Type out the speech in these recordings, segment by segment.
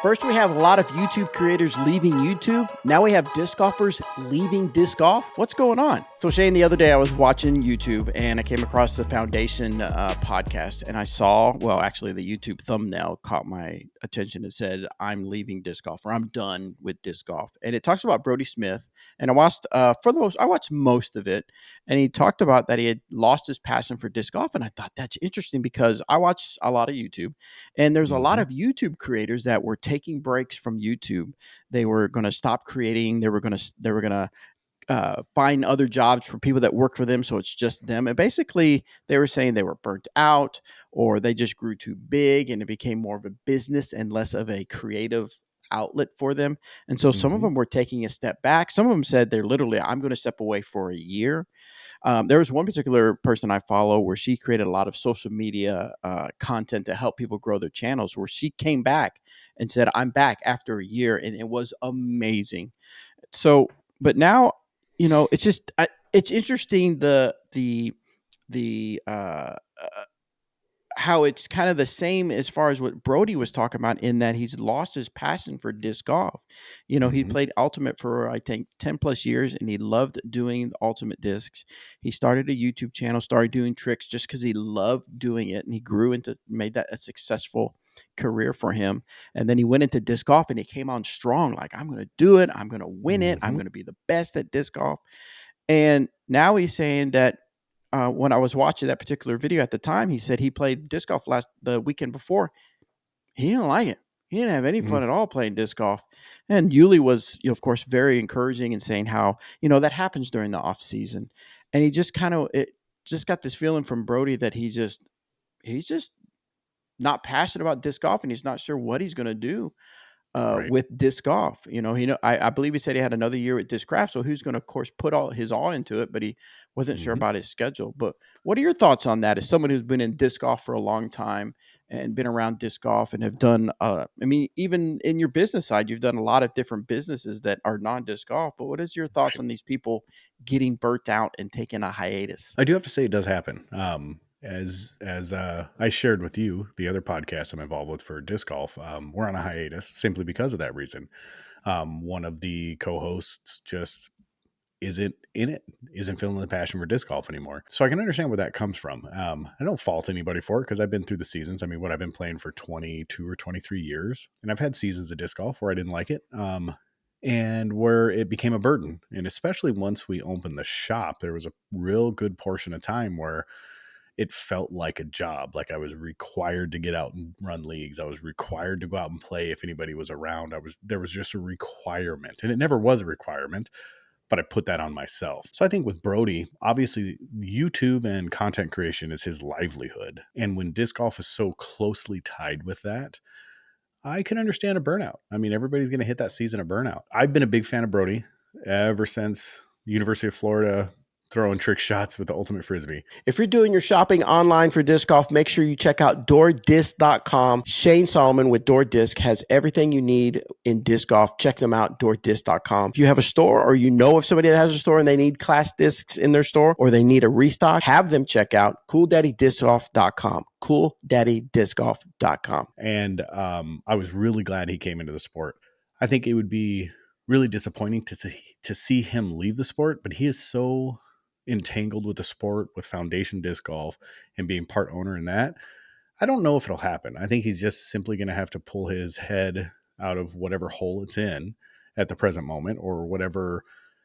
First, we have a lot of YouTube creators leaving YouTube. Now we have disc golfers leaving disc golf. What's going on? So Shane, the other day I was watching YouTube and I came across the Foundation podcast, and I saw, well, actually the YouTube thumbnail caught my attention. It said, "I'm leaving disc golf," or "I'm done with disc golf." And it talks about Brodie Smith. And I watched, I watched most of it. And he talked about that he had lost his passion for disc golf. And I thought that's interesting because I watch a lot of YouTube. And there's a lot of YouTube creators that were taking breaks from YouTube. They were going to stop creating. They were going to find other jobs for people that work for them. So it's just them. And basically, they were saying they were burnt out, or they just grew too big and it became more of a business and less of a creative outlet for them. And so some of them were taking a step back. Some of them said they're literally, "I'm going to step away for a year." There was one particular person I follow where she created a lot of social media content to help people grow their channels, where she came back and said, "I'm back after a year." And it was amazing. So, but now, it's just, it's interesting the how it's kind of the same as far as what Brodie was talking about, in that he's lost his passion for disc golf. He played Ultimate for, I think, 10 plus years, and he loved doing the Ultimate discs. He started a YouTube channel, started doing tricks just because he loved doing it, and he made that a successful career for him. And then he went into disc golf and he came on strong, like, "I'm going to do it. I'm going to win it. I'm going to be the best at disc golf." And now he's saying that, when I was watching that particular video at the time, he said he played disc golf the weekend before. He didn't like it. He didn't have any fun at all playing disc golf. And Yuli was, of course, very encouraging and saying how, that happens during the off season. And he just just got this feeling from Brodie that he's just not passionate about disc golf, and he's not sure what he's going to do with disc golf. I believe he said he had another year at Discraft, so who's going to, of course, put his all into it, but he wasn't sure about his schedule. But what are your thoughts on that as someone who's been in disc golf for a long time and been around disc golf and have done, even in your business side, you've done a lot of different businesses that are non-disc golf, but what is your thoughts on these people getting burnt out and taking a hiatus? I do have to say it does happen. As I shared with you, the other podcast I'm involved with for disc golf, we're on a hiatus simply because of that reason. One of the co-hosts just isn't feeling the passion for disc golf anymore. So I can understand where that comes from. I don't fault anybody for it because I've been through the seasons. I mean, I've been playing for 22 or 23 years, and I've had seasons of disc golf where I didn't like it. And where it became a burden. And especially once we opened the shop, there was a real good portion of time where it felt like a job. Like I was required to get out and run leagues. I was required to go out and play if anybody was around. There was just a requirement, and it never was a requirement, but I put that on myself. So I think with Brodie, obviously YouTube and content creation is his livelihood. And when disc golf is so closely tied with that, I can understand a burnout. I mean, everybody's going to hit that season of burnout. I've been a big fan of Brodie ever since University of Florida throwing trick shots with the Ultimate Frisbee. If you're doing your shopping online for disc golf, make sure you check out DoorDisc.com. Shane Solomon with DoorDisc has everything you need in disc golf. Check them out, DoorDisc.com. If you have a store, or of somebody that has a store and they need class discs in their store, or they need a restock, have them check out CoolDaddyDiscGolf.com. CoolDaddyDiscGolf.com. And I was really glad he came into the sport. I think it would be really disappointing to see him leave the sport, but he is so entangled with the sport, with Foundation Disc Golf, and being part owner in that. I don't know if it'll happen. I think he's just simply going to have to pull his head out of whatever hole it's in at the present moment, or whatever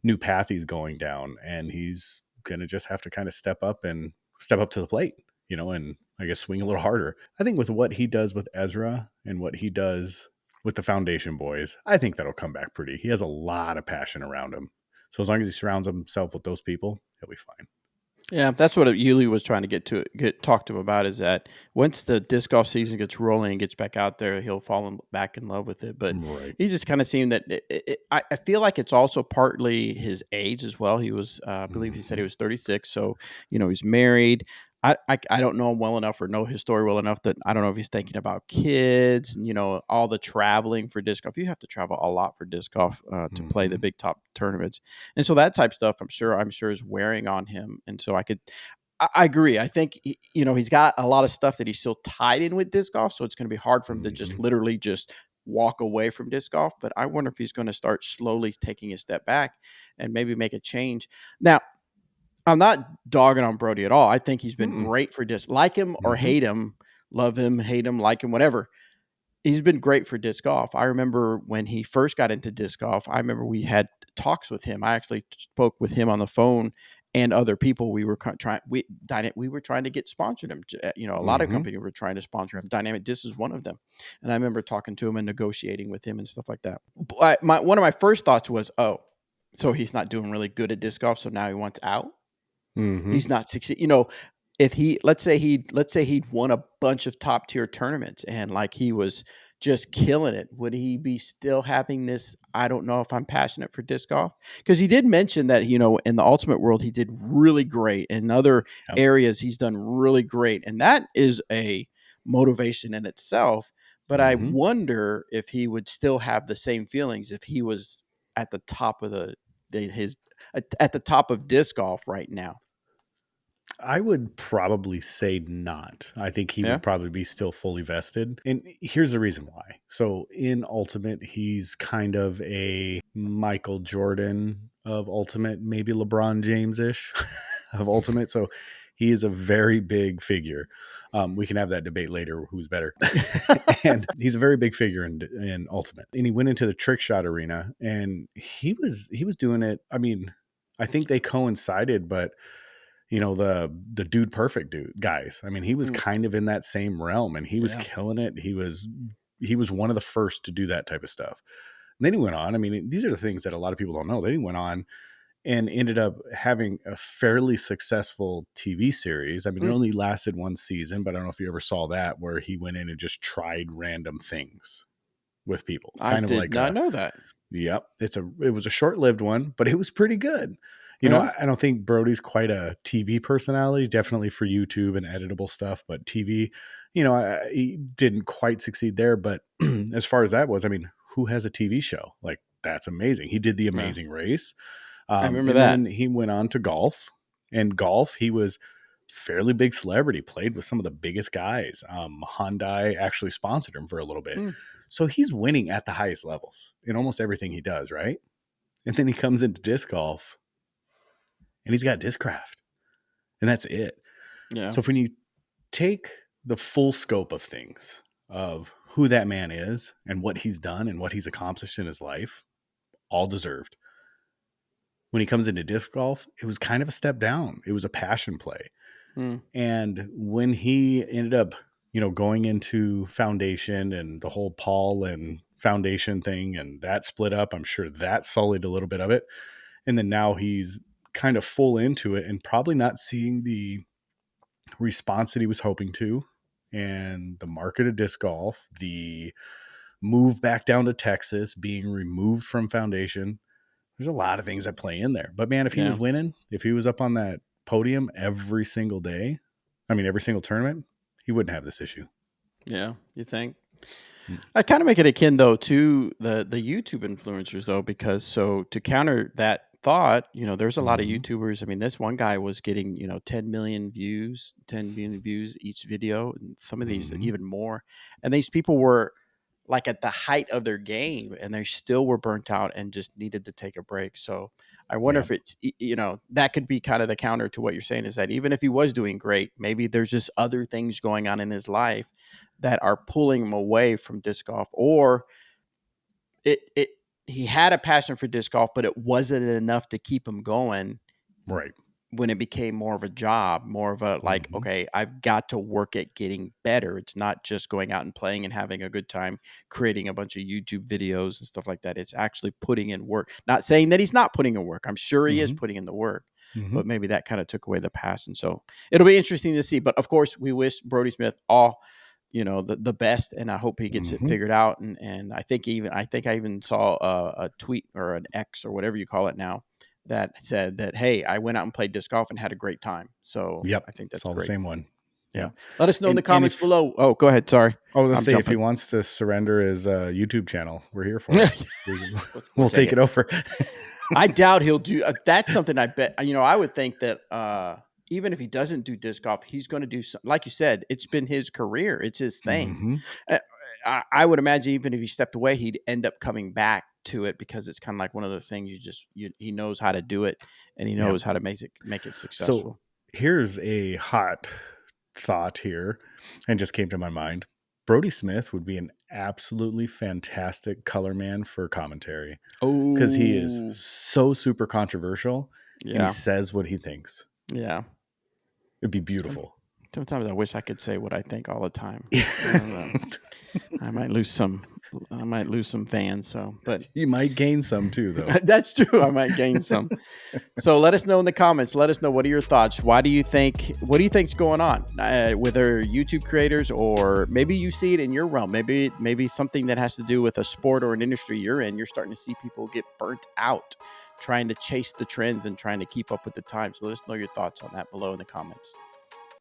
new path he's going down. And he's going to just have to kind of step up to the plate, and I guess swing a little harder. I think with what he does with Ezra and what he does with the Foundation boys, I think that'll come back pretty. He has a lot of passion around him. So as long as he surrounds himself with those people, he'll be fine. Yeah, that's what Yuli was trying to talk to him about, is that once the disc golf season gets rolling and gets back out there, he'll fall back in love with it. But he just kind of seemed that I feel like it's also partly his age as well. He was, I believe he said he was 36. So, he's married. I don't know him well enough, or know his story well enough, that I don't know if he's thinking about kids and, all the traveling for disc golf. You have to travel a lot for disc golf to play the big top tournaments. And so that type of stuff, I'm sure is wearing on him. And so I agree. I think, he's got a lot of stuff that he's still tied in with disc golf. So it's going to be hard for him to just literally just walk away from disc golf, but I wonder if he's going to start slowly taking a step back and maybe make a change. Now, I'm not dogging on Brodie at all. I think he's been Mm-mm. great for disc. Like him or Mhm. hate him, love him, hate him, like him, whatever. He's been great for disc golf. I remember when he first got into disc golf, I remember we had talks with him. I actually spoke with him on the phone and other people. We were we were trying to get sponsored him. A lot of Mhm. companies were trying to sponsor him. Dynamic Disc is one of them. And I remember talking to him and negotiating with him and stuff like that. But one of my first thoughts was, oh, so he's not doing really good at disc golf, so now he wants out. Mhm. He's not succeed. If he let's say he'd won a bunch of top tier tournaments and like he was just killing it, would he be still having this? I don't know if I'm passionate for disc golf, because he did mention that in the ultimate world he did really great. In other Yep. areas he's done really great, and that is a motivation in itself. But I Mhm. wonder if he would still have the same feelings if he was at the top of his at the top of disc golf right now. I would probably say not. I think he Yeah. would probably be still fully vested. And here's the reason why. So in Ultimate, he's kind of a Michael Jordan of Ultimate, maybe LeBron James ish of Ultimate. So he is a very big figure. We can have that debate later, who's better. And he's a very big figure in Ultimate. And he went into the trick shot arena, and he was doing it. I mean, I think they coincided, but the dude perfect dude guys, I mean, he was Mm, kind of in that same realm, and he was yeah. killing it. He was one of the first to do that type of stuff. And then he went on, I mean, these are the things that a lot of people don't know. Then he went on and ended up having a fairly successful TV series. I mean, it Mm, only lasted one season, but I don't know if you ever saw that, where he went in and just tried random things with people, I kind of did like not know that. yep. It was a short-lived one, but it was pretty good. Yeah. I don't think Brodie's quite a TV personality, definitely for YouTube and editable stuff, but TV, he didn't quite succeed there. But as far as that was, I mean, who has a TV show? Like, that's amazing. He did The Yeah. Amazing Race. I remember And that. then he went on to golf. And golf, he was fairly big celebrity, played with some of the biggest guys. Hyundai actually sponsored him for a little bit. Mm, So he's winning at the highest levels in almost everything he does, right? And then he comes into disc golf and he's got Discraft, and that's it. yeah. So when you take the full scope of things, of who that man is and what he's done and what he's accomplished in his life, all deserved. When he comes into disc golf, it was kind of a step down. It was a passion play. Mm, And when he ended up, going into foundation and the whole Paul and foundation thing, and that split up, I'm sure that sullied a little bit of it. And then now he's kind of full into it and probably not seeing the response that he was hoping to. And the market of disc golf, the move back down to Texas, being removed from foundation, there's a lot of things that play in there. But man, if he yeah. was winning, if he was up on that podium every single day, I mean, every single tournament, he wouldn't have this issue. Yeah. You think? Mm. I kind of make it akin though to the YouTube influencers though, because so to counter that thought, there's a lot of Mm-hmm. YouTubers. I mean, this one guy was getting 10 million views, 10 million views each video, and some of these Mm-hmm. even more. And these people were like at the height of their game, and they still were burnt out and just needed to take a break. So I wonder if Yep. it's that could be kind of the counter to what you're saying, is that even if he was doing great, maybe there's just other things going on in his life that are pulling him away from disc golf, or it he had a passion for disc golf, but it wasn't enough to keep him going Right. when it became more of a job, more of a like, Mm-hmm. okay, I've got to work at getting better. It's not just going out and playing and having a good time, creating a bunch of YouTube videos and stuff like that. It's actually putting in work. Not saying that he's not putting in work. I'm sure he is Mm-hmm. putting in the work, Mm-hmm. but maybe that kind of took away the passion. So it'll be interesting to see. But of course, we wish Brodie Smith all the best, and I hope he gets it Mm-hmm. figured out. And I think I even saw a tweet or an X or whatever you call it now that said that, hey, I went out and played disc golf and had a great time. So Yep. I think It's that's all the great. same one. Yeah. Yep. Let us know in the And comments if below. Oh, go ahead. Sorry. I was gonna I'm say, if he jumping. wants to surrender his YouTube channel, we're here for it. We'll We'll take take it. it over. I doubt he'll do that's something I bet, I would think that even if he doesn't do disc golf, he's going to do something. Like you said, it's been his career. It's his thing. Mm-hmm. Uh, I would imagine even if he stepped away, he'd end up coming back to it because it's kind of like one of the things he knows how to do it and he Yeah. knows how to make it So successful. here's a hot thought here, and just came to my mind. Brodie Smith would be an absolutely fantastic color man for commentary because he is Oh, so super controversial and he yeah, says what he thinks. yeah. It'd be beautiful. Sometimes I wish I could say what I think all the time. I might lose some. I might lose some fans. So, but You might gain some too, though. that's true. I might gain some. So let us know in the comments. Let us know, what are your thoughts? What do you think's going on with our YouTube creators, or maybe you see it in your realm? Maybe something that has to do with a sport or an industry you're in. You're starting to see people get burnt out trying to chase the trends and trying to keep up with the times. So let us know your thoughts on that below in the comments.